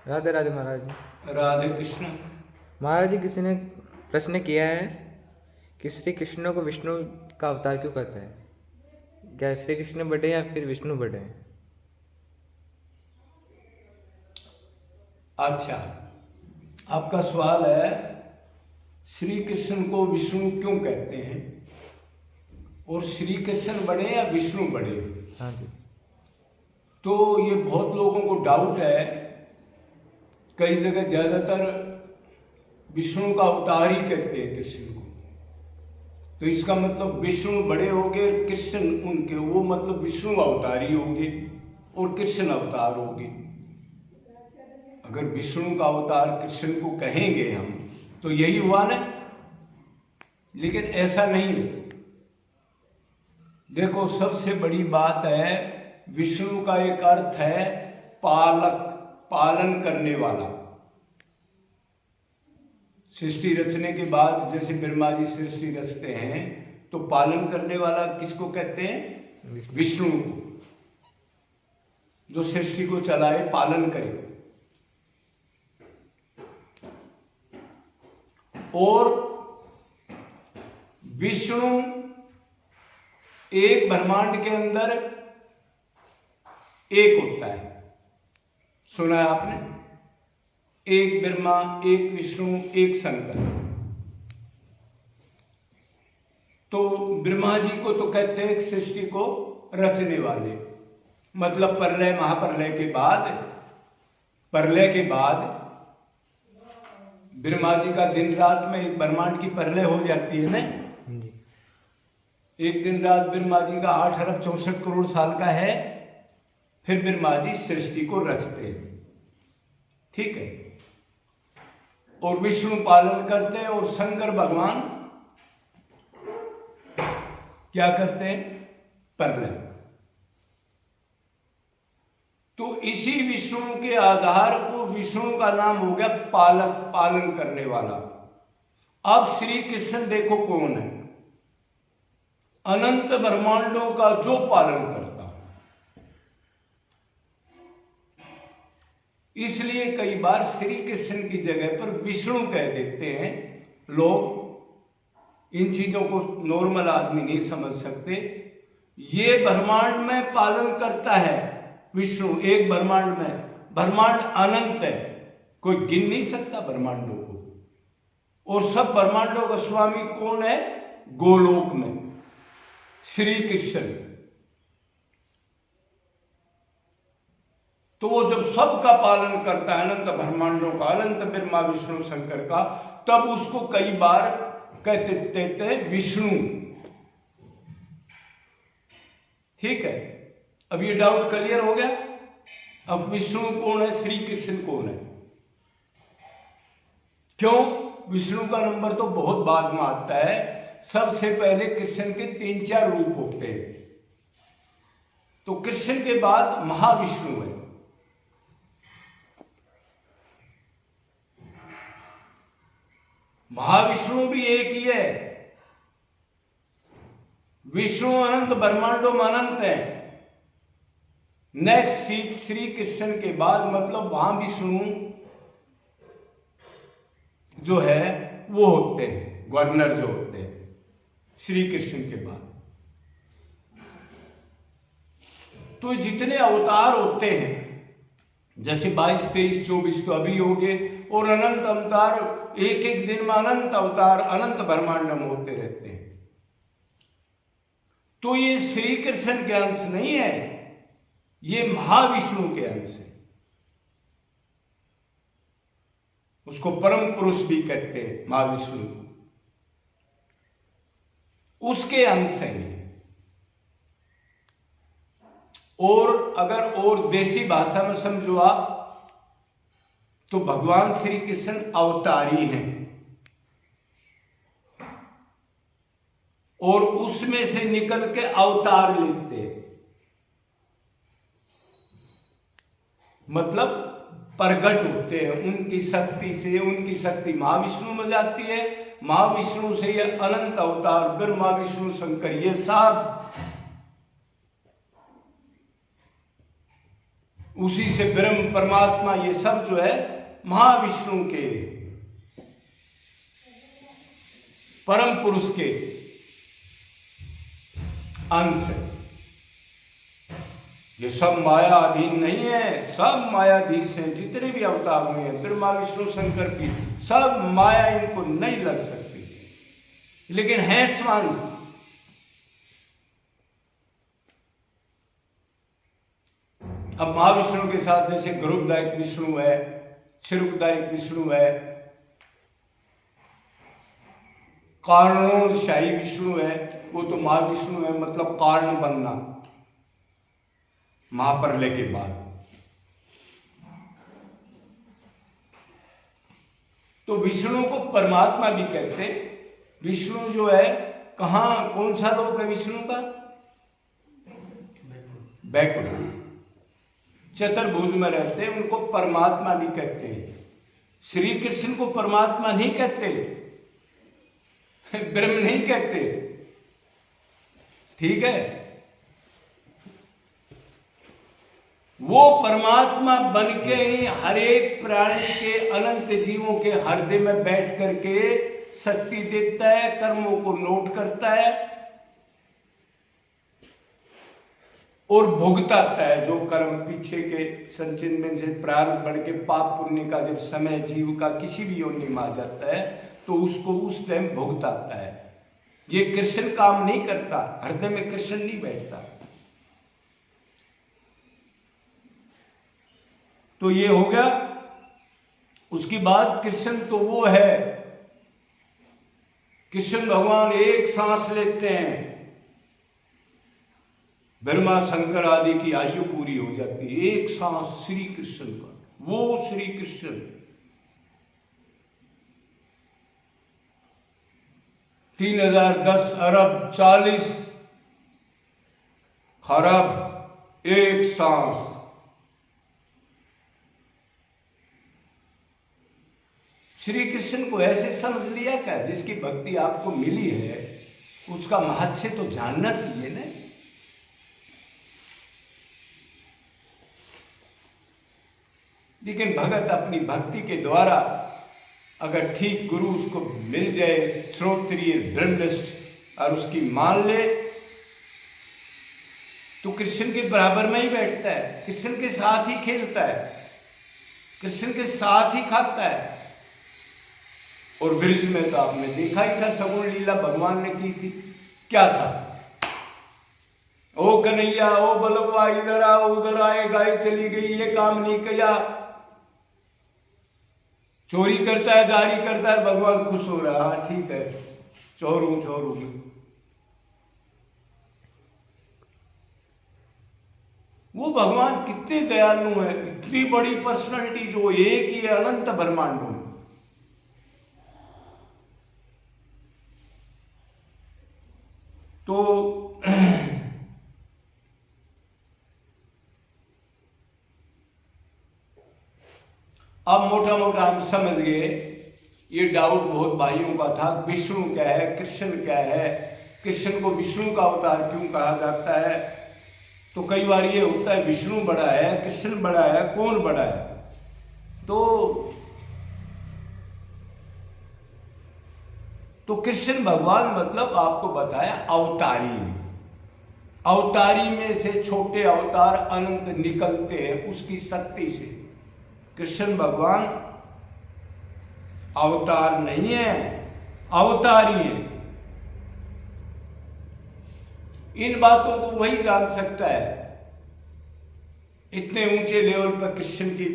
राधे राधे महाराज जी। राधे कृष्ण। महाराज जी, किसी ने प्रश्न किया है कि श्री कृष्ण को विष्णु का अवतार क्यों कहते हैं? क्या श्री कृष्ण बड़े या फिर विष्णु बड़े हैं? अच्छा, आपका सवाल है श्री कृष्ण को विष्णु क्यों कहते हैं और श्री कृष्ण बड़े या विष्णु बड़े। हाँ जी। तो ये बहुत लोगों को डाउट है, कई जगह ज़्यादातर विष्णु का अवतार ही कहते हैं कृष्ण को। तो इसका मतलब विष्णु बड़े हो गए, कृष्ण उनके वो मतलब विष्णु अवतार ही होंगे और कृष्ण अवतार होंगे। अगर विष्णु का अवतार कृष्ण को कहेंगे हम तो यही हुआ ना, लेकिन ऐसा नहीं है। देखो, सबसे बड़ी बात है विष्णु का एक अर्थ है पालक, पालन करने वाला। सृष्टि रचने के बाद जैसे ब्रह्मा जी सृष्टि रचते हैं तो पालन करने वाला किसको कहते हैं? विष्णु को, जो सृष्टि को चलाए, पालन करे। और विष्णु एक ब्रह्मांड के अंदर एक होता है, सुना है आपने? एक ब्रह्मा, एक विष्णु, एक शंकर। तो ब्रह्मा जी को तो कहते हैं सृष्टि को रचने वाले, मतलब प्रलय महाप्रलय के बाद, प्रलय के बाद ब्रह्मा जी का दिन रात में एक ब्रह्मांड की प्रलय हो जाती है ना। एक दिन रात ब्रह्मा जी का 8 अरब 64 करोड़ साल का है, फिर ब्रह्मा जी सृष्टि को रचते हैं, ठीक है। और विष्णु पालन करते हैं और शंकर भगवान क्या करते हैं? प्रलय। तो इसी विष्णु के आधार को विष्णु का नाम हो गया पालक, पालन करने वाला। अब श्री कृष्ण देखो कौन है? अनंत ब्रह्मांडों का जो पालन करता है। इसलिए कई बार श्री कृष्ण की जगह पर विष्णु कह देते हैं लोग। इन चीजों को नॉर्मल आदमी नहीं समझ सकते। ये ब्रह्मांड में पालन करता है विष्णु, एक ब्रह्मांड में। ब्रह्मांड अनंत है, कोई गिन नहीं सकता ब्रह्मांडों को। और सब ब्रह्मांडों का स्वामी कौन है? गोलोक में श्री कृष्ण। तो वो जब सबका पालन करता है, अनंत ब्रह्मांडों का, अनंत ब्रह्मा विष्णु शंकर का, तब उसको कई बार कहते हैं विष्णु, ठीक है। अब ये डाउट क्लियर हो गया। अब विष्णु कौन है, श्री कृष्ण कौन है? क्यों? विष्णु का नंबर तो बहुत बाद में आता है। सबसे पहले कृष्ण के 3-4 रूप होते हैं। तो कृष्ण के बाद महाविष्णु है। महाविष्णु भी एक ही है। विष्णु अनंत ब्रह्मांडों में अनंत है। नेक्स्ट श्री कृष्ण के बाद मतलब वहां विष्णु जो है वो होते हैं, गवर्नर जो होते हैं श्री कृष्ण के बाद। तो जितने अवतार होते हैं, जैसे 22, 23, 24 तो अभी हो गए, और अनंत अवतार एक एक दिन में अनंत अवतार अनंत ब्रह्मांड में होते रहते हैं। तो ये श्री कृष्ण के अंश नहीं है, ये महाविष्णु के अंश है। उसको परम पुरुष भी कहते हैं महाविष्णु, उसके अंश है। और अगर और देसी भाषा में समझो आप तो भगवान श्री कृष्ण अवतारी हैं, और उसमें से निकल के अवतार लेते हैं, मतलब प्रगट होते हैं उनकी शक्ति से। उनकी शक्ति महाविष्णु में जाती है, महाविष्णु से ये अनंत अवतार ब्रह्मा विष्णु शंकर ये सब उसी से ब्रह्म परमात्मा ये सब जो है महाविष्णु के परम पुरुष के अंश है। ये सब माया अधीन नहीं है, सब मायाधीश हैं। जितने भी अवतार हुए हैं, ब्रह्मा विष्णु शंकर भी, सब माया इनको नहीं लग सकती, लेकिन है स्वांश। अब महाविष्णु के साथ जैसे गुरुदायक विष्णु है, क्षुरुपदायक विष्णु है, कारणोशाही विष्णु है, वो तो महाविष्णु है, मतलब कारण बनना महाप्रलय के बाद। तो विष्णु को परमात्मा भी कहते। विष्णु जो है कहाँ, कौन सा लोक है विष्णु का? बैकुंठ, चतुर्भुज में रहते हैं, उनको परमात्मा भी कहते हैं। श्री कृष्ण को परमात्मा नहीं कहते, ब्रह्म नहीं कहते, ठीक है। वो परमात्मा बन के ही हर एक प्राणी के, अनंत जीवों के हृदय में बैठ करके शक्ति देता है, कर्मों को नोट करता है और भुगताता है। जो कर्म पीछे के संचित में से प्रारंभ बढ़ के पाप पुण्य का जब समय जीव का किसी भी योनि में आ जाता है तो उसको उस टाइम भुगताता है। ये कृष्ण काम नहीं करता, हृदय में कृष्ण नहीं बैठता। तो ये हो गया। उसके बाद कृष्ण तो वो है, कृष्ण भगवान एक सांस लेते हैं, ब्रह्मा शंकर आदि की आयु पूरी हो जाती है, एक सांस श्री कृष्ण का। वो श्री कृष्ण 3010 अरब 40 खरब एक सांस। श्री कृष्ण को ऐसे समझ लिया क्या? जिसकी भक्ति आपको मिली है उसका महत्व तो जानना चाहिए ना। लेकिन भगत अपनी भक्ति के द्वारा अगर ठीक गुरु उसको मिल जाए, श्रोत्रिय ब्रह्मनिष्ठ, और उसकी मान ले तो कृष्ण के बराबर में ही बैठता है, कृष्ण के साथ ही खेलता है, कृष्ण के साथ ही खाता है। और ब्रिज में तो आपने देखा ही था, सगुण लीला भगवान ने की थी। क्या था? ओ कन्हैया, ओ बलवा, इधर आओ, उधर आए, गाय चली गई, ये काम नहीं किया। चोरी करता है, जारी करता है, भगवान खुश हो रहा है, हाँ ठीक है, चोर हूं मैं। वो भगवान कितने दयालु है, इतनी बड़ी पर्सनालिटी जो एक ही है अनंत ब्रह्मांडों में। तो अब मोटा मोटा हम समझ गए। ये डाउट बहुत भाइयों का था, विष्णु क्या है, कृष्ण क्या है, कृष्ण को विष्णु का अवतार क्यों कहा जाता है। तो कई बार ये होता है विष्णु बड़ा है, कृष्ण बड़ा है, कौन बड़ा है? तो कृष्ण भगवान मतलब आपको बताया अवतारी। अवतारी में से छोटे अवतार अनंत निकलते हैं उसकी शक्ति से। कृष्ण भगवान अवतार नहीं है, अवतारी है। इन बातों को वही जान सकता है, इतने ऊंचे लेवल पर कृष्ण की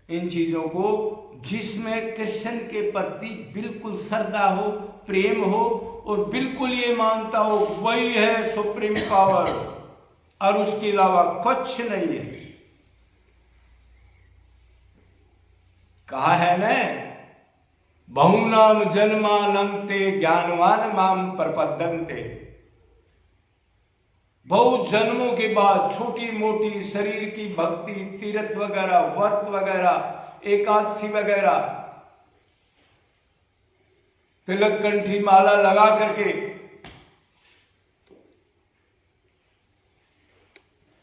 इन चीजों को, जिसमें कृष्ण के प्रति बिल्कुल श्रद्धा हो, प्रेम हो, और बिल्कुल ये मानता हो वही है सुप्रीम पावर और उसके अलावा कुछ नहीं है। कहा है न, बहुनाम जन्मानंते ज्ञानवान माम प्रपद्यन्ते। बहुत जन्मों के बाद छोटी मोटी शरीर की भक्ति, तीर्थ वगैरह, व्रत वगैरह, एकादशी वगैरह, तिलक कंठी माला लगा करके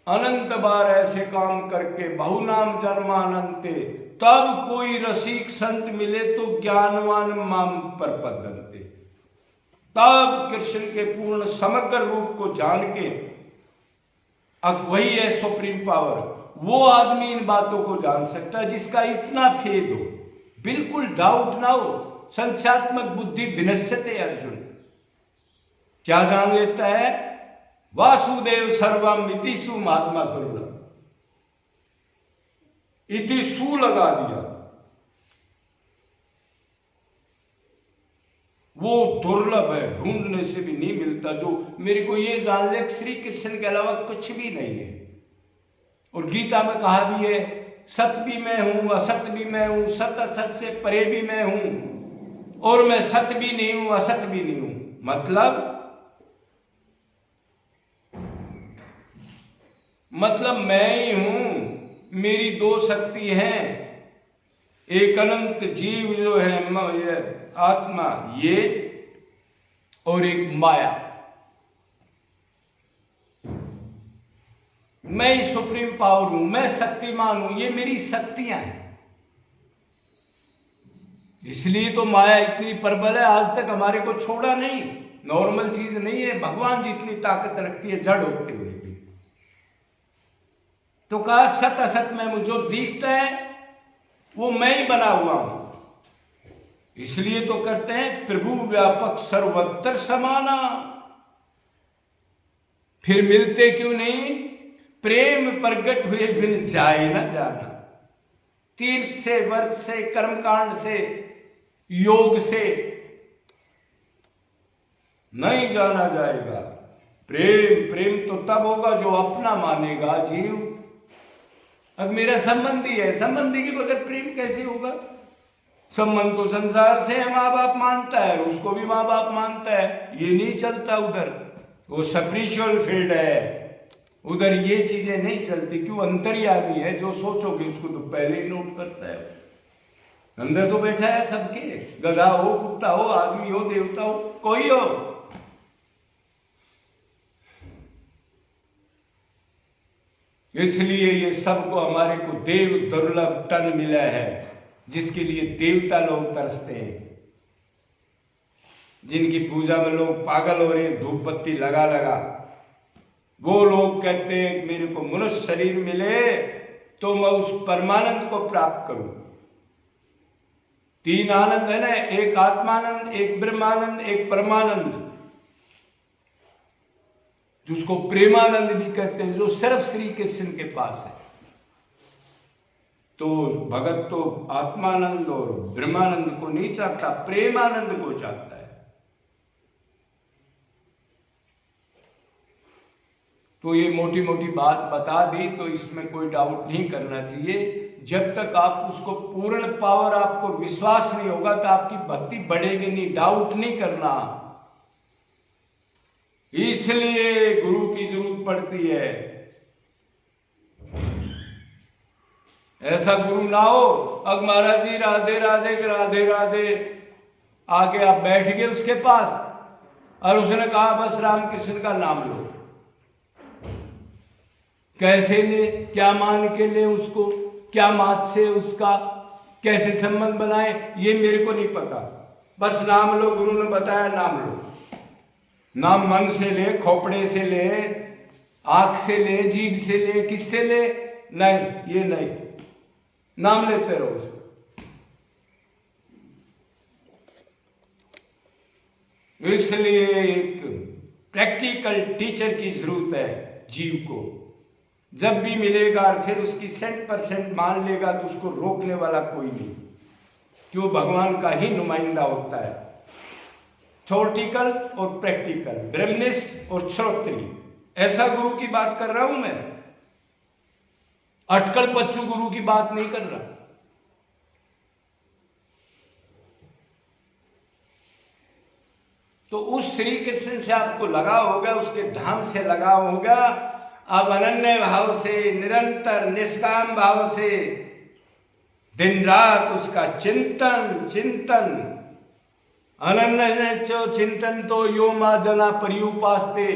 अनंत बार ऐसे काम करके बहुनाम जन्मानंते, तब कोई रसिक संत मिले तो ज्ञानवान माम पर पदंते, तब कृष्ण के पूर्ण समग्र रूप को जान के, अब वही है सुप्रीम पावर, वो आदमी इन बातों को जान सकता है जिसका इतना फेद हो, बिल्कुल डाउट ना हो। संख्यात्मक बुद्धि विनश्यते अर्जुन, क्या जान लेता है? वासुदेव सर्वम इति सु, महात्मा दुर्लभ, इति सु लगा दिया, वो दुर्लभ है, ढूंढने से भी नहीं मिलता। जो मेरे को ये जान ले श्री कृष्ण के अलावा कुछ भी नहीं है। और गीता में कहा भी है, सत भी मैं हूं, असत भी मैं हूं, सत असत से परे भी मैं हूं, और मैं सत भी नहीं हूं, असत भी नहीं हूं। मतलब मैं ही हूं, मेरी दो शक्ति हैं, एक अनंत जीव जो है ये आत्मा ये, और एक माया। मैं ही सुप्रीम पावर हूं, मैं शक्तिमान हूं, ये मेरी शक्तियां हैं। इसलिए तो माया इतनी प्रबल है, आज तक हमारे को छोड़ा नहीं। नॉर्मल चीज नहीं है, भगवान जितनी ताकत रखती है जड़ होते हुए भी। तो कहा सत असत में मुझे दिखता है वो मैं ही बना हुआ हूं। इसलिए तो करते हैं प्रभु व्यापक सर्वत्र समाना। फिर मिलते क्यों नहीं? प्रेम प्रगट हुए बिन जाए न जाना। तीर्थ से, व्रत से, कर्मकांड से, योग से नहीं जाना जाएगा। प्रेम तो तब होगा जो अपना मानेगा जीव। अब मेरा संबंधी है, संबंधी के बगैर प्रेम कैसे होगा? संबंध तो संसार से है, माँ बाप मानता है, उसको भी माँ बाप मानता है, ये नहीं चलता उधर। वो स्पिरिचुअल फील्ड है, उधर ये चीजें नहीं चलती। क्यों? अंतर्यामी है, जो सोचोगे उसको तो पहले ही नोट करता है। अंदर तो बैठा है सबके, गधा हो, कुत्ता हो, आदमी हो, देवता हो, कोई हो। इसलिए ये सबको हमारे को देव दुर्लभ तन मिला है, जिसके लिए देवता लोग तरसते हैं, जिनकी पूजा में लोग पागल हो रहे हैं धूप बत्ती लगा लगा। वो लोग कहते हैं मेरे को मनुष्य शरीर मिले तो मैं उस परमानंद को प्राप्त करूं। तीन आनंद है ना, एक आत्मानंद, एक ब्रह्मानंद, एक परमानंद, जिसको प्रेमानंद भी कहते हैं, जो सिर्फ श्री कृष्ण के पास है। तो भगत तो आत्मानंद और ब्रह्मानंद को नहीं चाहता, प्रेमानंद को चाहता है। तो ये मोटी मोटी बात बता दी, तो इसमें कोई डाउट नहीं करना चाहिए। जब तक आप उसको पूर्ण पावर, आपको विश्वास नहीं होगा तो आपकी भक्ति बढ़ेगी नहीं। डाउट नहीं करना, इसलिए गुरु की जरूरत पड़ती है। ऐसा गुरु ना हो अब महाराज जी राधे राधे राधे राधे, आगे आप बैठ गए उसके पास और उसने कहा बस राम कृष्ण का नाम लो। कैसे ले, क्या मान के ले उसको, क्या मात से उसका कैसे संबंध बनाए, ये मेरे को नहीं पता। बस नाम लो, गुरु ने बताया नाम लो। नाम मन से ले, खोपड़े से ले, आंख से ले, जीभ से ले, किससे ले? नहीं, ये नहीं, नाम लेते रहो उसको। इसलिए एक प्रैक्टिकल टीचर की जरूरत है जीव को। जब भी मिलेगा फिर उसकी 100% मान लेगा तो उसको रोकने वाला कोई नहीं, क्यों? भगवान का ही नुमाइंदा होता है। थ्योरेटिकल और प्रैक्टिकल, ब्रह्मनिष्ठ और श्रोत्रिय, ऐसा गुरु की बात कर रहा हूं मैं, अटकल पच्चू गुरु की बात नहीं कर रहा। तो उस श्री कृष्ण से आपको लगा होगा, उसके धाम से लगा होगा। अब अनन्य भाव से, निरंतर निष्काम भाव से दिन रात उसका चिंतन अनन्य चो चिंतन तो यो मा जना पर्युपास्ते,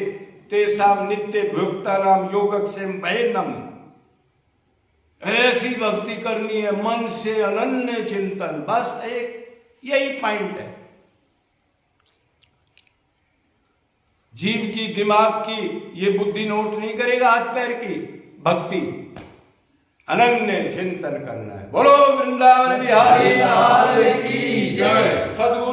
तेसाम नित्य भुक्तानाम योगक्षेम भयनम। ऐसी भक्ति करनी है मन से अनन्य चिंतन, बस एक यही पॉइंट है। जीव की, दिमाग की ये बुद्धि नोट नहीं करेगा, हाथ पैर की भक्ति, अनन्य चिंतन करना है। बोलो वृंदावन बिहारी लाल की जय। सदगुरु